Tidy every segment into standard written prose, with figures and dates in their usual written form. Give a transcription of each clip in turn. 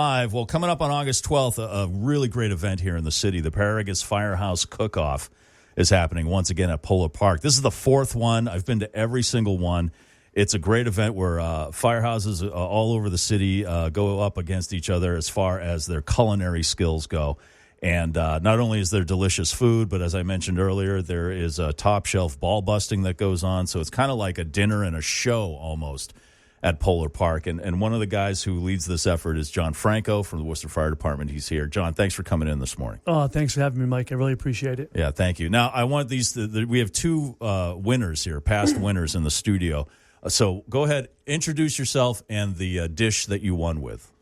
Live. Well, coming up on August 12th, a really great event here in the city. The Paragus Firehouse Cookoff is happening once again at Polar Park. This is the fourth one. I've been to every single one. It's a great event where firehouses all over the city go up against each other as far as their culinary skills go. And not only is there delicious food, but as I mentioned earlier, there is a top shelf ball busting that goes on. So it's kind of like a dinner and a show almost at Polar Park. And one of the guys who leads this effort is John Franco from the Worcester Fire Department. He's here. John, thanks for coming in this morning. Oh, thanks for having me, Mike. I really appreciate it. Yeah, thank you. Now, I want we have two winners here, past winners in the studio. So go ahead, introduce yourself and the dish that you won with.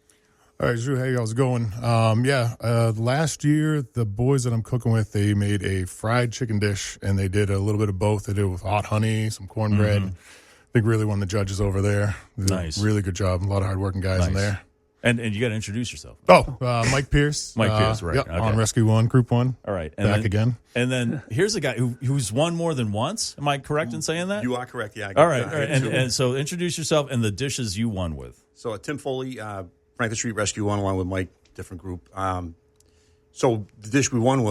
All right, Drew, hey, how's it going? Last year, the boys that I'm cooking with, they made a fried chicken dish, and they did a little bit of both. They did it with hot honey, some cornbread. I think really won the judges over there. Nice. Really good job. A lot of hardworking guys in there. And you got to introduce yourself. Mike Pierce. Mike Pierce, right. Yep, Okay. On Rescue 1, Group 1. All right. Back again. And then here's a guy who's won more than once. Am I correct in saying that? You are correct, yeah. All right. And so introduce yourself and the dishes you won with. So Tim Foley, Franklin Street Rescue 1, along with Mike, different group. So the dish we won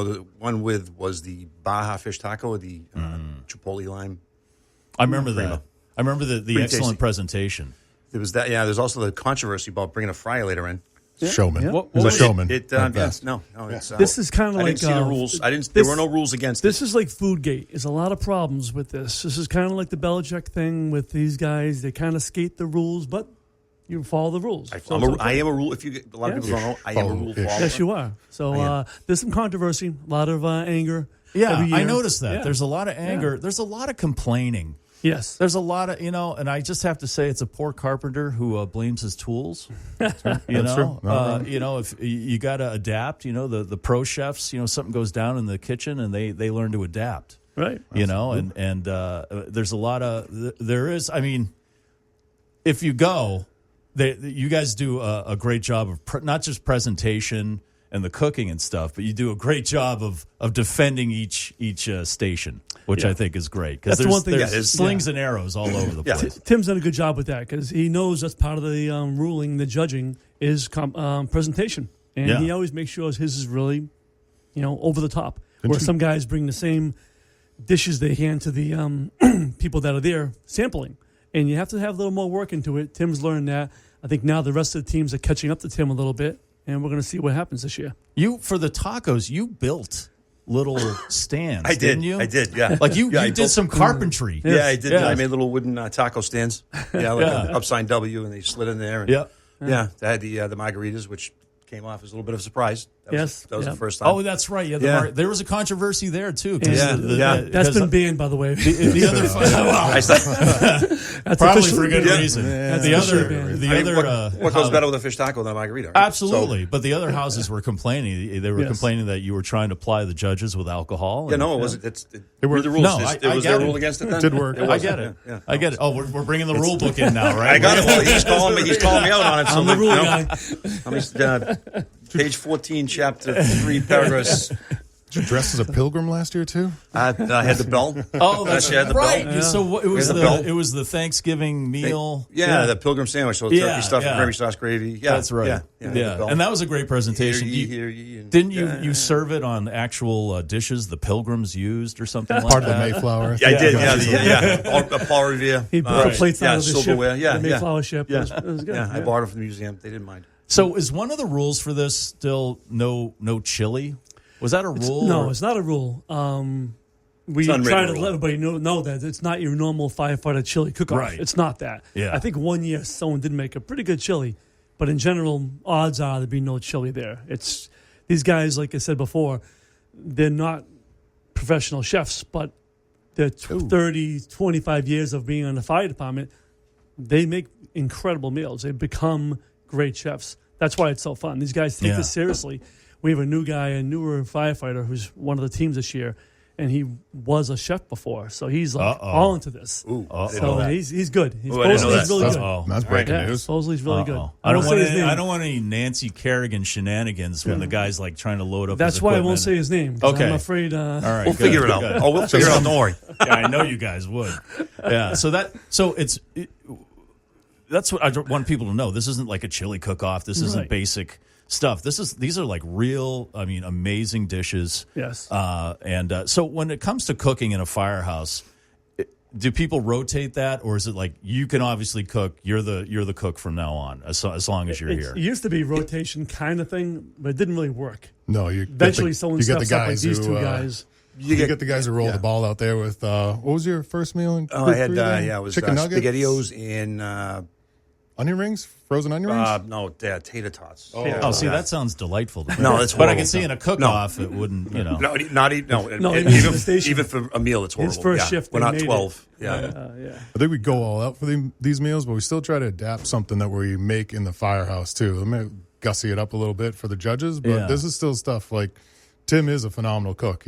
with was the Baja fish taco, the chipotle lime. I remember that. Crema. I remember the excellent tasty. presentation. There was that, yeah. There's also the controversy about bringing a fryer later in. Showman. Yeah. He's a showman. It's This is kind of I like didn't see the rules. There were no rules against this. This is like Foodgate. There's a lot of problems with this. This is kind of like the Belichick thing with these guys. They kind of skate the rules, but you follow the rules. I am a rule. If you a lot of people don't know, I am a rule follower. Yes, you are. So there's some controversy, a lot of anger. Yeah, every year. I noticed that. Yeah. There's a lot of anger. Yeah. There's a lot of complaining. Yes. There's a lot of, and I just have to say it's a poor carpenter who blames his tools. That's true. No, if you got to adapt, the pro chefs, something goes down in the kitchen and they learn to adapt. Right. And there's a lot of, there is, if you go, you guys do a great job of not just presentation and the cooking and stuff, but you do a great job of defending each station, which I think is great because there's slings and arrows all over the place. Tim's done a good job with that because he knows that's part of the ruling, the judging is presentation, and he always makes sure his is really, over the top. Where some guys bring the same dishes they hand to the people that are there sampling, and you have to have a little more work into it. Tim's learned that. I think now the rest of the teams are catching up to Tim a little bit. And we're going to see what happens this year. For the tacos, you built little stands, I did. didn't you? I did, yeah. Like you did some carpentry. Yeah, I did. I made little wooden taco stands. Yeah, like an upside W, and they slid in there. And, yeah. I had the margaritas, which came off as a little bit of a surprise. That was the first time. Oh, that's right. Yeah, there was a controversy there too. That's been banned, by the way. The other probably for a good reason. What goes better with a fish taco than a margarita? Right? Absolutely, but the other houses were complaining. They were complaining that you were trying to ply the judges with alcohol. Yeah, no, it wasn't. It were the rules. No, was there a rule against it then? It did work. I get it. I get it. Oh, we're bringing the rule book in now, right? I got it. Well, he's calling me out on it. I'm the rule guy. Page 14, chapter 3, paragraphs. Did you dress as a pilgrim last year, too? I had the bell. Oh, that's right. Bell. So it was the Thanksgiving meal. The pilgrim sandwich. So turkey stuffed with creamy sauce gravy. Yeah, that's right. Yeah. And that was a great presentation. Didn't you serve it on actual dishes the pilgrims used or something like that? Part of the Mayflower. Yeah, I did. Yeah. Paul Revere. He brought plates out of the silverware. ship. The Mayflower ship. It was good. Yeah, I bought it from the museum. They didn't mind. So is one of the rules for this still no chili? Was that a rule? No, it's not a rule. We try to let everybody know that it's not your normal firefighter chili cook-off. Right. It's not that. Yeah. I think one year someone did make a pretty good chili, but in general, odds are there'd be no chili there. It's these guys, like I said before, they're not professional chefs, but they're 30, 25 years of being in the fire department. They make incredible meals. They become great chefs. That's why it's so fun. These guys take this seriously. We have a newer firefighter who's one of the teams this year, and he was a chef before, so he's like all into this. So he's good. He's really good. That's breaking news. Supposedly he's really good. I don't want any Nancy Kerrigan shenanigans when the guy's like trying to load up. That's why I won't say his name. Okay, I'm afraid. All right, we'll figure it out. Oh, we'll figure it out. Don't worry. Yeah, I know you guys would. Yeah. So that's what I want people to know. This isn't like a chili cook-off. This isn't Right. basic stuff. These are like real, amazing dishes. Yes. So when it comes to cooking in a firehouse, do people rotate that, or is it like you can obviously cook? You're the cook from now on, as long as you're here. It used to be rotation kind of thing, but it didn't really work. No, you Eventually, someone get the steps up like guys these who, two guys. You get the guys who roll the ball out there with what was your first meal? In I had group three then? it was chicken nuggets, SpaghettiOs and onion rings, frozen onion rings. tater tots. Oh, see, that sounds delightful to me. No, it's but I horrible. can see in a cook-off it wouldn't. No, No, and even the station. even for a meal, it's horrible. His first shift, we're they not made 12. it. Yeah. I think we go all out for these meals, but we still try to adapt something that we make in the firehouse too. I mean, gussy it up a little bit for the judges, but this is still stuff like Tim is a phenomenal cook.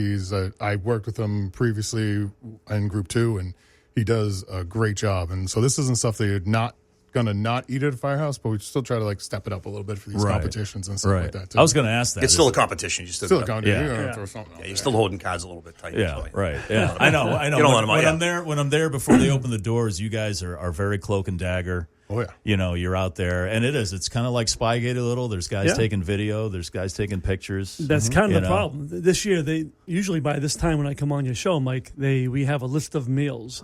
I worked with him previously in Group 2, and he does a great job. And so this isn't stuff that you're not gonna not eat at a firehouse, but we still try to like step it up a little bit for these competitions and stuff like that too. I was going to ask that. It's still a competition. You still a competition. You're gonna throw something out you're there. still holding cards a little bit tight. Yeah, so. right. Yeah, I know. You don't let 'em out, When I'm there before they open the doors, you guys are very cloak and dagger. Oh, yeah. You know, you're out there, and it's kind of like Spygate a little. There's guys taking video. There's guys taking pictures. That's kind of the problem. This year, they usually by this time when I come on your show, Mike, we have a list of meals.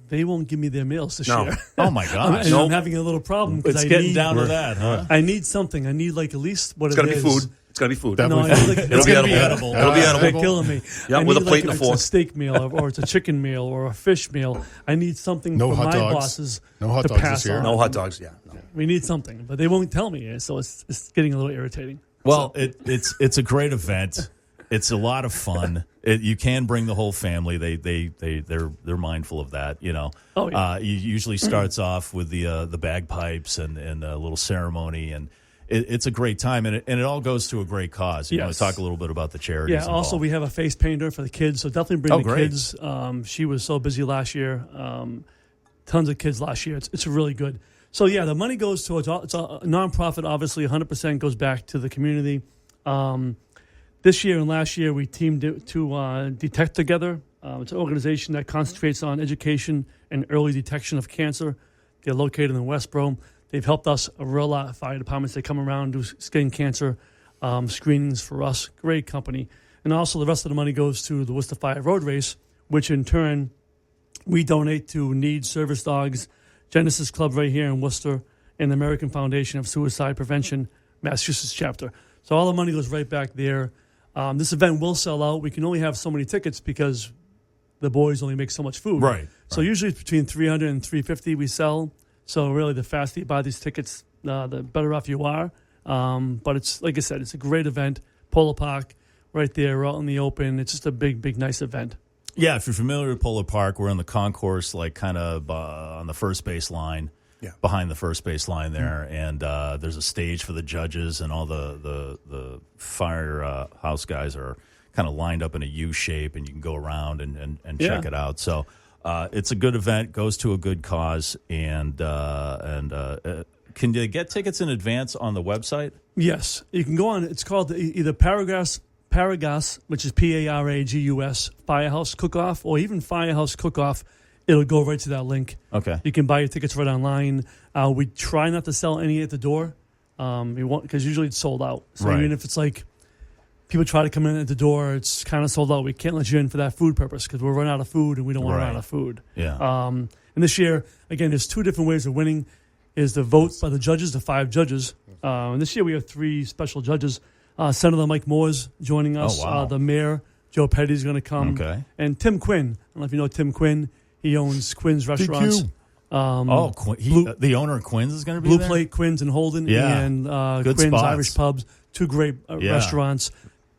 They won't give me their meals this year. Oh my gosh! I'm having a little problem because It's getting down to that, huh? I need something. I need like at least what It's it got to be is. food. It's got to be food. No, I need like, It's going to be edible. It'll be edible. They're killing me. Yeah, I with a need, plate like, and a fork. It's a steak meal, or it's a chicken meal, or a fish meal. I need something No for hot my dogs. bosses No hot to dogs pass this year. on. No hot dogs. Yeah. No. We need something, but they won't tell me, so it's getting a little irritating. Well, it's a great event. It's a lot of fun. You can bring the whole family. They're mindful of that. You know. Oh, yeah. It usually starts off with the bagpipes and a little ceremony, and it's a great time, and it all goes to a great cause. You want to talk a little bit about the charities? Yeah. Also, involved. we have a face painter for the kids, so definitely bring the great. kids. She was so busy last year. Tons of kids last year. It's really good. So yeah, the money goes to it's a nonprofit. Obviously, 100% goes back to the community. This year and last year, we teamed to Detect Together. It's an organization that concentrates on education and early detection of cancer. They're located in Westboro. They've helped us a real lot. Fire departments, they come around, do skin cancer screenings for us. Great company. And also the rest of the money goes to the Worcester Fire Road Race, which in turn we donate to Need Service Dogs, Genesis Club right here in Worcester, and the American Foundation of Suicide Prevention, Massachusetts chapter. So all the money goes right back there. This event will sell out. We can only have so many tickets because the boys only make so much food. Right. So usually it's between 300 and 350 we sell. So really the faster you buy these tickets, the better off you are. But it's, like I said, it's a great event. Polo Park, right there, out in the open. It's just a big, big, nice event. Yeah, if you're familiar with Polo Park, we're in the concourse, like kind of on the first base line, behind the first base line there, and there's a stage for the judges, and all the firehouse guys are kind of lined up in a U shape, and you can go around and check it out. So it's a good event, goes to a good cause, and can you get tickets in advance on the website? Yes, you can go on. It's called either Paragus, which is Paragus, Firehouse Cookoff, or even Firehouse Cookoff. It'll go right to that link. Okay. You can buy your tickets right online. We try not to sell any at the door. Because usually it's sold out. So Right. even if it's like people try to come in at the door, it's kind of sold out. We can't let you in for that food purpose because we'll run out of food and we don't want to run out of food. Yeah. And this year, again, there's two different ways of winning. Is the vote by the judges, the 5 judges. And this year we have 3 special judges. Senator Mike Moore's joining us. Oh, wow. The mayor, Joe Petty's going to come. Okay. And Tim Quinn. I don't know if you know Tim Quinn. He owns Quinn's Restaurants. The owner of Quinn's is going to be Blue there? Plate, Quinn's, and Holden. Yeah. And Good Quinn's spots. Irish Pubs. 2 great restaurants.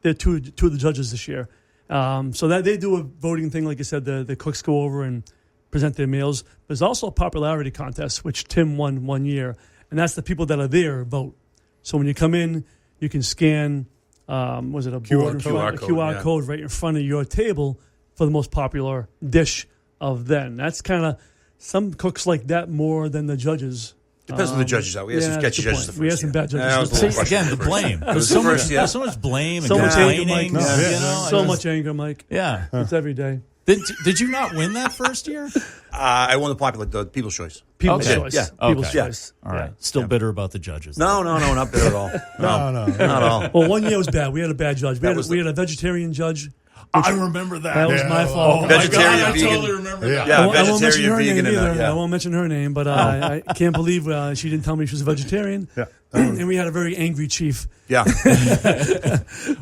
They're two of the judges this year. So that they do a voting thing. Like I said, the cooks go over and present their meals. There's also a popularity contest, which Tim won one year. And that's the people that are there vote. So when you come in, you can scan, was it a board in front, a QR code right in front of your table for the most popular dish of then. That's kind of, some cooks like that more than the judges. Depends on the judges out. We had some sketchy judges the first We had some year. bad judges. That was a little See, again, the blame. There's so much blame and So much anger, complaining. Mike. You know, So much anger, Mike. Yeah. It's every day. Did you not win that first year? I won the People's Choice. People's Okay. choice. Yeah. People's Okay. choice. All right. Still bitter about the judges. No, not bitter at all. No. Not at all. Well, one year was bad. We had a bad judge. That was We had a vegetarian judge. I remember that. That was Yeah. my fault. Oh, Vegetarian, my God, I vegan. totally remember Yeah. that. Yeah, I won't mention her vegetarian, name vegan, either. yeah. I won't mention her name, but I can't believe she didn't tell me she was a vegetarian. Yeah. And we had a very angry chief. Yeah.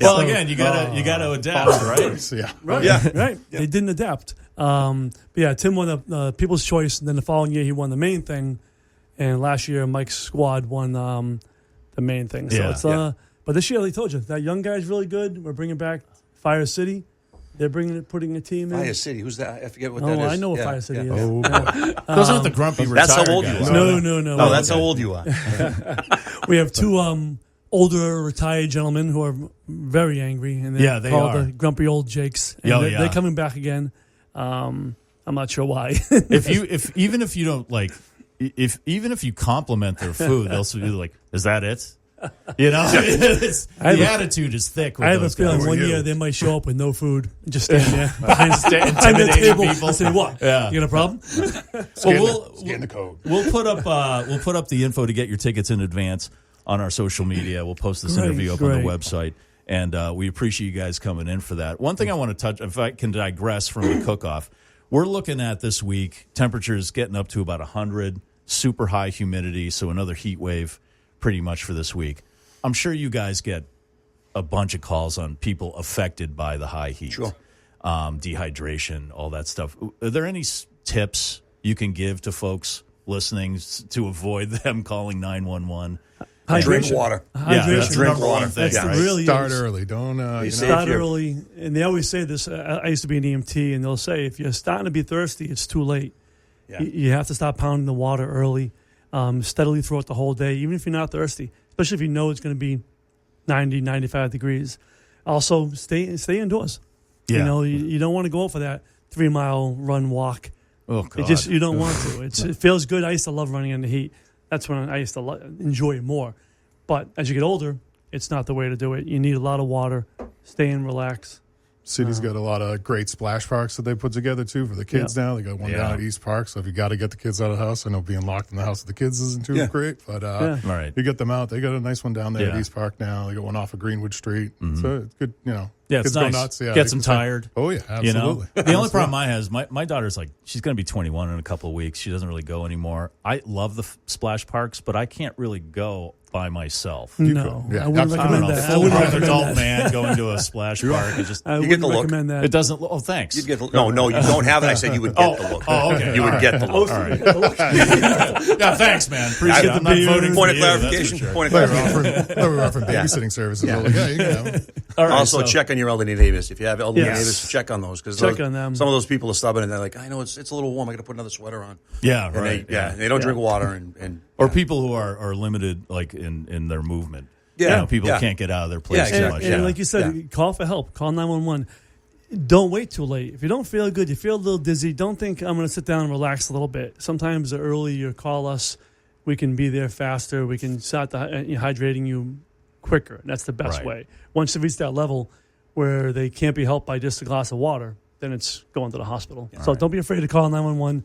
Well, again, you gotta adapt, right? Yeah. Right. Yeah. Right. They didn't adapt. But yeah, Tim won the People's Choice, and then the following year he won the main thing, and last year Mike's squad won the main thing. So Yeah. it's but this year, like I told you, that young guy's really good. We're bringing back Fire City. They're putting a team in. Fire City. Who's that? I forget what that is. I know what Yeah, Fire City yeah. is. Oh, boy. Those aren't the grumpy retired That's how old guys. you are. No. No, that's how old you are. We have two older retired gentlemen who are very angry, and they're they called are. the grumpy old Jakes. And Oh, they're coming back again. I'm not sure why. Even if you don't like, even if you compliment their food, they'll still be like, "Is that it?" You know, the attitude is thick. With I have a those feeling guys. one year they might show up with no food and just stand there behind the Intimidating table people. and say, "What? Yeah. You got a problem?" Well, Get in the code. we'll put up the info to get your tickets in advance on our social media. We'll post this interview up on the website, and we appreciate you guys coming in for that. One thing I want to touch, if I can digress from the cook-off, we're looking at this week temperatures getting up to about 100, super high humidity, so another heat wave pretty much for this week. I'm sure you guys get a bunch of calls on people affected by the high heat, Sure. Dehydration, all that stuff. Are there any tips you can give to folks listening to avoid them calling 911? Drink Hydration. water. Yeah, that's the Drink number one water. thing. That's Yeah. really Start is. early. Don't Start If you're- early, and they always say this. I used to be an EMT, and they'll say if you're starting to be thirsty, it's too late. Yeah. You have to start pounding the water early, steadily throughout the whole day, even if you're not thirsty, especially if you know it's going to be 90, 95 degrees. Also, stay indoors. Yeah. You know, you don't want to go out for that 3-mile run walk. Oh, God. You don't want to. It feels good. I used to love running in the heat. That's when I used to enjoy it more. But as you get older, it's not the way to do it. You need a lot of water. Stay and relax. City's got a lot of great splash parks that they put together too for the kids now. They got one down at East Park, so if you got to get the kids out of the house, I know being locked in the house with the kids isn't too great, but All right. you get them out. They got a nice one down there at Yeah. East Park now. They got one off of Greenwood Street, so it's good. You know, Yeah, it's kids nice. go nuts. Yeah, Gets they them can- tired. Oh yeah, absolutely. You know, the only problem I have is my daughter's like, she's going to be 21 in a couple of weeks. She doesn't really go anymore. I love the splash parks, but I can't really go by myself. No, Yeah, I wouldn't absolutely. I don't recommend know, that. I full wouldn't grown recommend adult that. man going to a splash park. It just I You get wouldn't the look. recommend that. it doesn't. Oh, thanks. You'd get no, you don't have it. I said you would get the look. Oh, okay. You would get the look. All right. Yeah, thanks, man. Appreciate it. I'm not voting Point for of you, that's for clarification. sure. Point of They were clarification. offering babysitting services. Yeah. Yeah, yeah, you can have them. All right, Also, so- check on your elderly neighbors. If you have elderly Yes. neighbors, check on those because Check on them. Some of those people are stubborn and they're like, I know it's a little warm. I got to put another sweater on. Yeah, And right. they don't drink water and Or people who are limited, like in their movement. Yeah, You know, people yeah. can't get out of their place Yeah, too And, much. and Yeah. like you said, call for help. Call 911. Don't wait too late. If you don't feel good, you feel a little dizzy, don't think I'm going to sit down and relax a little bit. Sometimes the earlier you call us, we can be there faster. We can start hydrating you quicker. And that's the best Right. way. Once you reach that level where they can't be helped by just a glass of water, then it's going to the hospital. So don't be afraid to call 911.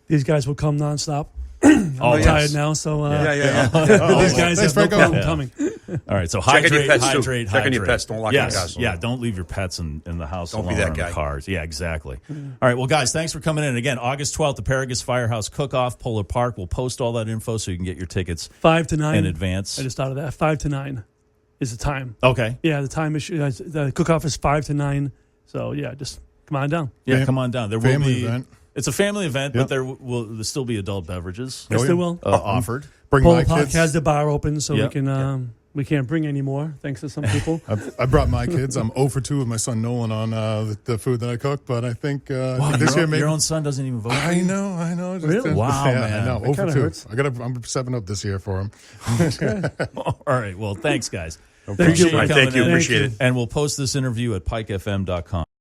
These guys will come nonstop. I'm Oh, tired yes. now, so yeah. these guys Thanks, have no Franco. problem Yeah. coming. All right, so Check on your hydrate, pets, too. hydrate, Check on your hydrate. pets. Don't lock them in yes, the car. yeah, don't leave your pets in the house Don't be alone that or in guy. the cars. Yeah, exactly. All right, well, guys, thanks for coming in. Again, August 12th, the Paragus Firehouse Cook-Off, Polar Park. We'll post all that info so you can get your tickets 5 to 9. in advance. I just thought of that. 5 to 9 is the time. Okay. Yeah, the time is the cook-off is 5 to 9. So yeah, just come on down. Yeah, Fam- come on down. There will family be event. It's a family event, Yep. but there'll still be adult beverages Yes, Oh, they yeah. will. offered. Bring Polo my Park kids. has the bar open, so Yep. we can we can't bring any more, thanks to some people. I brought my kids. I'm 0 for 2 with my son Nolan on the food that I cook, but I think Wow, this year maybe. your own son doesn't even vote. for I you? know. Just, Really? Wow, yeah, man. I know. That 0 for kinda 2. hurts. I'm 7 up this year for him. All right. Well, thanks, guys. Thank Appreciate you. you All right, coming thank you. in. Appreciate it. And we'll post this interview at pikefm.com.